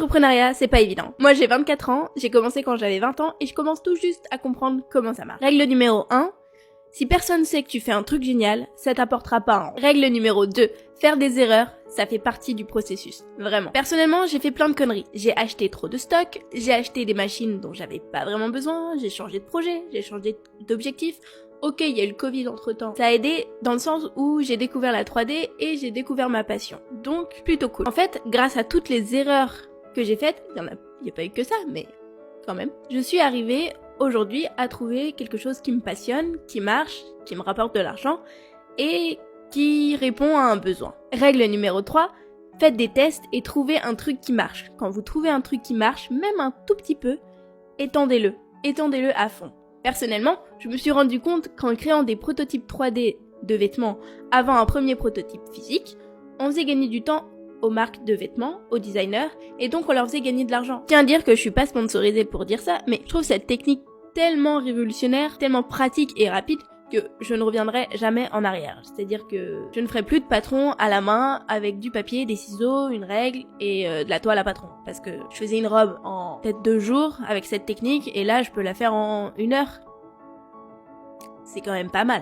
L'entrepreneuriat, c'est pas évident. Moi, j'ai 24 ans, j'ai commencé quand j'avais 20 ans et je commence tout juste à comprendre comment ça marche. Règle numéro 1, si personne sait que tu fais un truc génial, ça t'apportera pas un. Règle numéro 2, faire des erreurs, ça fait partie du processus. Vraiment. Personnellement, j'ai fait plein de conneries. J'ai acheté trop de stock, j'ai acheté des machines dont j'avais pas vraiment besoin, j'ai changé de projet, j'ai changé d'objectif. Ok, il y a eu le Covid entre temps. Ça a aidé dans le sens où j'ai découvert la 3D et j'ai découvert ma passion. Donc, plutôt cool. En fait, grâce à toutes les erreurs que j'ai faites, il y a pas eu que ça, mais quand même, je suis arrivée aujourd'hui à trouver quelque chose qui me passionne, qui marche, qui me rapporte de l'argent et qui répond à un besoin. Règle numéro 3, faites des tests et trouvez un truc qui marche. Quand vous trouvez un truc qui marche, même un tout petit peu, étendez-le à fond. Personnellement, je me suis rendu compte qu'en créant des prototypes 3D de vêtements avant un premier prototype physique, on faisait gagner du temps aux marques de vêtements, aux designers, et donc on leur faisait gagner de l'argent. Je tiens à dire que je suis pas sponsorisée pour dire ça, mais je trouve cette technique tellement révolutionnaire, tellement pratique et rapide que je ne reviendrai jamais en arrière. C'est-à-dire que je ne ferai plus de patron à la main avec du papier, des ciseaux, une règle et de la toile à patron. Parce que je faisais une robe en peut-être 2 jours avec cette technique et là je peux la faire en 1 heure. C'est quand même pas mal.